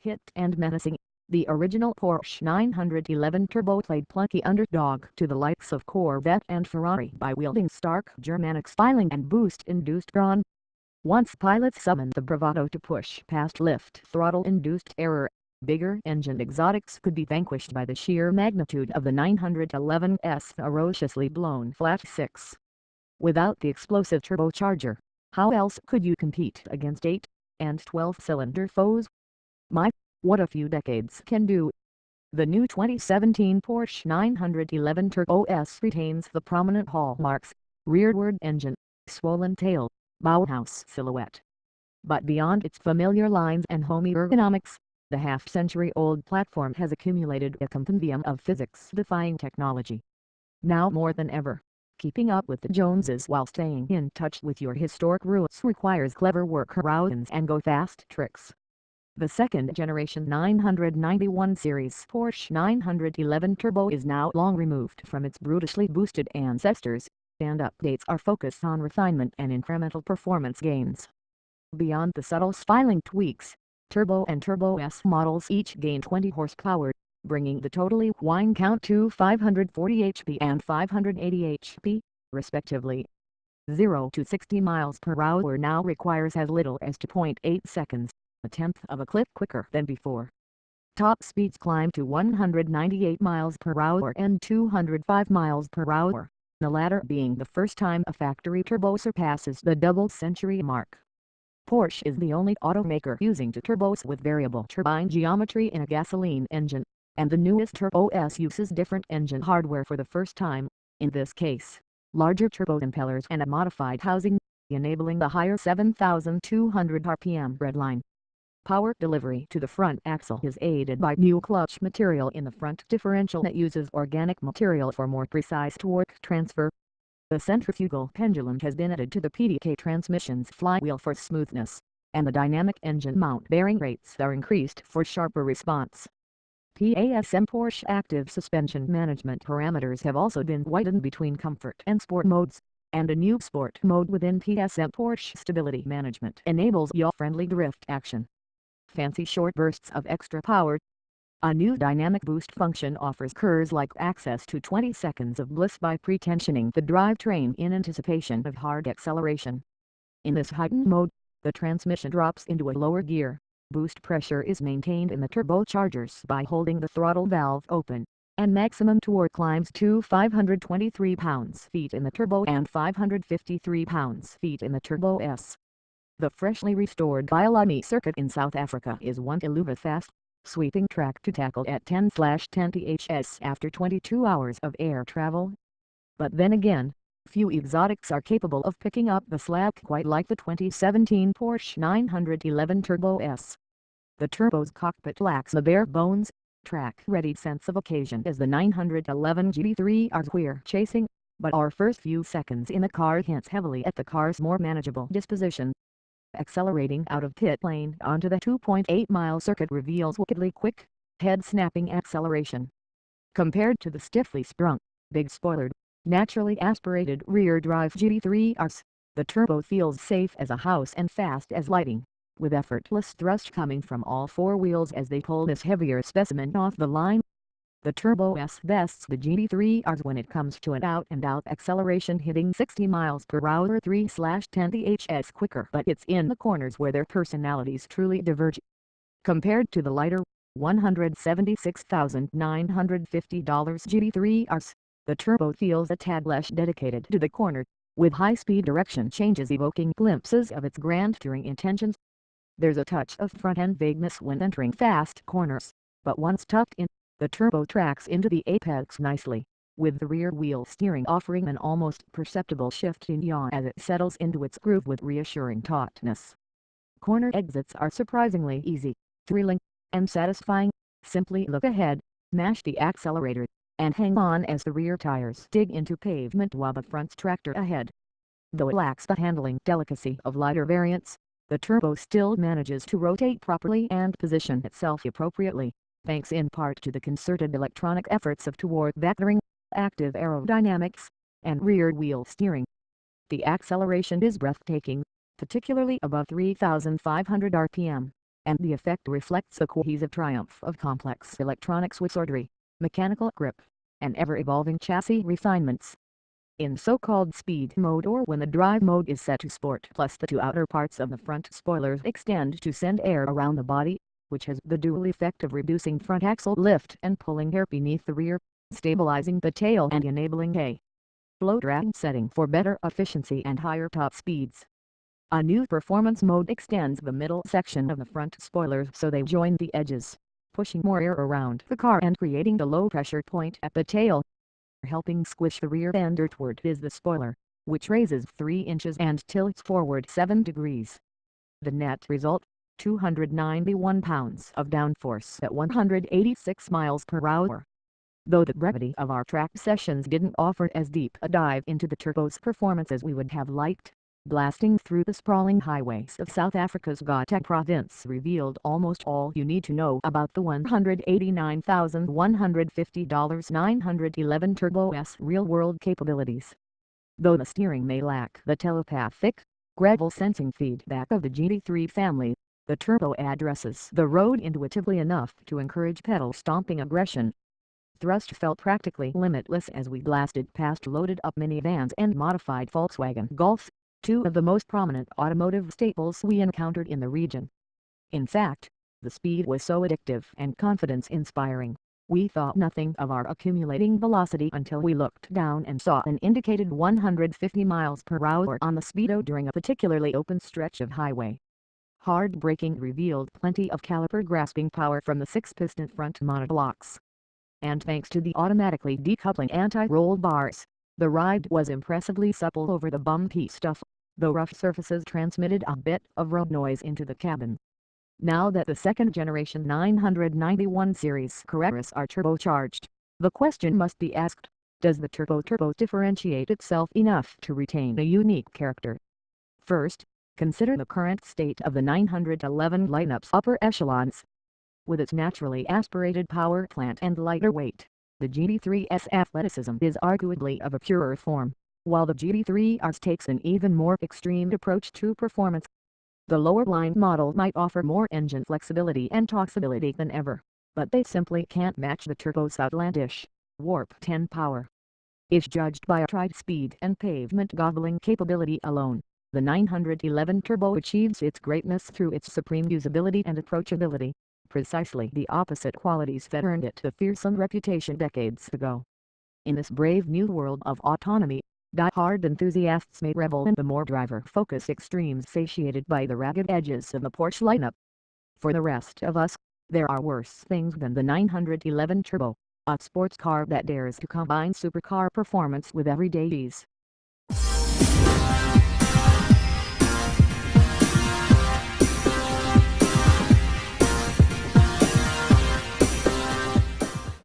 hit and menacing, the original Porsche 911 Turbo played plucky underdog to the likes of Corvette and Ferrari by wielding stark Germanic styling and boost-induced brawn. Once pilots summoned the bravado to push past lift throttle-induced error, bigger engine exotics could be vanquished by the sheer magnitude of the 911's ferociously blown flat six. Without the explosive turbocharger, how else could you compete against 8 and 12-cylinder foes? My, what a few decades can do. The new 2017 Porsche 911 Turbo S retains the prominent hallmarks: rearward engine, swollen tail, Bauhaus silhouette. But beyond its familiar lines and homey ergonomics, the half-century-old platform has accumulated a compendium of physics-defying technology. Now more than ever, keeping up with the Joneses while staying in touch with your historic roots requires clever workarounds and go-fast tricks. The second-generation 991 series Porsche 911 Turbo is now long removed from its brutally boosted ancestors, and updates are focused on refinement and incremental performance gains. Beyond the subtle styling tweaks, Turbo and Turbo S models each gain 20 horsepower, bringing the totally wine count to 540 HP and 580 HP, respectively. 0 to 60 miles per hour now requires as little as 2.8 seconds, a tenth of a clip quicker than before. Top speeds climb to 198 miles per hour and 205 miles per hour, the latter being the first time a factory turbo surpasses the double-century mark. Porsche is the only automaker using two turbos with variable turbine geometry in a gasoline engine, and the newest Turbo S uses different engine hardware for the first time, in this case, larger turbo impellers and a modified housing, enabling the higher 7,200 RPM redline. Power delivery to the front axle is aided by new clutch material in the front differential that uses organic material for more precise torque transfer. The centrifugal pendulum has been added to the PDK transmission's flywheel for smoothness, and the dynamic engine mount bearing rates are increased for sharper response. PASM Porsche active suspension management parameters have also been widened between comfort and sport modes, and a new sport mode within PSM Porsche stability management enables yaw-friendly drift action. Fancy short bursts of extra power. A new dynamic boost function offers Kurz-like access to 20 seconds of bliss by pretensioning the drivetrain in anticipation of hard acceleration. In this heightened mode, the transmission drops into a lower gear. Boost pressure is maintained in the turbochargers by holding the throttle valve open, and maximum torque climbs to 523 pounds-feet in the Turbo and 553 pounds-feet in the Turbo S. The freshly restored Kyalami circuit in South Africa is one elusive fast, sweeping track to tackle at 10/10 ths after 22 hours of air travel. But then again, few exotics are capable of picking up the slack quite like the 2017 Porsche 911 Turbo S. The Turbo's cockpit lacks the bare-bones, track-ready sense of occasion as the 911 GT3's we're chasing, but our first few seconds in the car hints heavily at the car's more manageable disposition. Accelerating out of pit lane onto the 2.8-mile circuit reveals wickedly quick, head-snapping acceleration. Compared to the stiffly sprung, big-spoilered, naturally aspirated rear-drive GT3's, the Turbo feels safe as a house and fast as lighting, with effortless thrust coming from all four wheels as they pull this heavier specimen off the line. The Turbo S bests the GT3's when it comes to an out-and-out acceleration, hitting 60 miles per hour 3/10 ths quicker, but it's in the corners where their personalities truly diverge. Compared to the lighter, $176,950 GT3's, the Turbo feels a tad less dedicated to the corner, with high-speed direction changes evoking glimpses of its grand touring intentions. There's a touch of front-end vagueness when entering fast corners, but once tucked in, the Turbo tracks into the apex nicely, with the rear wheel steering offering an almost perceptible shift in yaw as it settles into its groove with reassuring tautness. Corner exits are surprisingly easy, thrilling, and satisfying. Simply look ahead, mash the accelerator, and hang on as the rear tires dig into pavement while the front's tractor ahead. Though it lacks the handling delicacy of lighter variants, the Turbo still manages to rotate properly and position itself appropriately, thanks in part to the concerted electronic efforts of torque vectoring, active aerodynamics, and rear wheel steering. The acceleration is breathtaking, particularly above 3,500 RPM, and the effect reflects the cohesive triumph of complex electronic switchordry, mechanical grip, and ever-evolving chassis refinements. In so-called speed mode, or when the drive mode is set to sport, plus the two outer parts of the front spoilers extend to send air around the body, which has the dual effect of reducing front axle lift and pulling air beneath the rear, stabilizing the tail and enabling a low drag setting for better efficiency and higher top speeds. A new performance mode extends the middle section of the front spoilers so they join the edges, pushing more air around the car and creating a low pressure point at the tail. Helping squish the rear end earthward is the spoiler, which raises 3 inches and tilts forward 7 degrees. The net result, 291 pounds of downforce at 186 miles per hour. Though the brevity of our track sessions didn't offer as deep a dive into the turbo's performance as we would have liked, blasting through the sprawling highways of South Africa's Gauteng province revealed almost all you need to know about the $189,150 911 Turbo's real-world capabilities. Though the steering may lack the telepathic, gravel-sensing feedback of the GT3 family, the Turbo addresses the road intuitively enough to encourage pedal-stomping aggression. Thrust felt practically limitless as we blasted past loaded-up minivans and modified Volkswagen Golfs, two of the most prominent automotive staples we encountered in the region. In fact, the speed was so addictive and confidence-inspiring, we thought nothing of our accumulating velocity until we looked down and saw an indicated 150 miles per hour on the speedo during a particularly open stretch of highway. Hard braking revealed plenty of caliper grasping power from the 6-piston front monoblocks. And thanks to the automatically decoupling anti-roll bars, the ride was impressively supple over the bumpy stuff, though rough surfaces transmitted a bit of road noise into the cabin. Now that the second-generation 991 series Carreras are turbocharged, the question must be asked, does the turbo differentiate itself enough to retain a unique character? First, consider the current state of the 911 lineup's upper echelons. With its naturally aspirated power plant and lighter weight, the GT3's athleticism is arguably of a purer form, while the GT3 RS takes an even more extreme approach to performance. The lower line model might offer more engine flexibility and toxicity than ever, but they simply can't match the turbo's outlandish Warp 10 power. If judged by a tried speed and pavement-gobbling capability alone, the 911 Turbo achieves its greatness through its supreme usability and approachability, precisely the opposite qualities that earned it the fearsome reputation decades ago. In this brave new world of autonomy, die-hard enthusiasts may revel in the more driver-focused extremes satiated by the ragged edges of the Porsche lineup. For the rest of us, there are worse things than the 911 Turbo, a sports car that dares to combine supercar performance with everyday ease.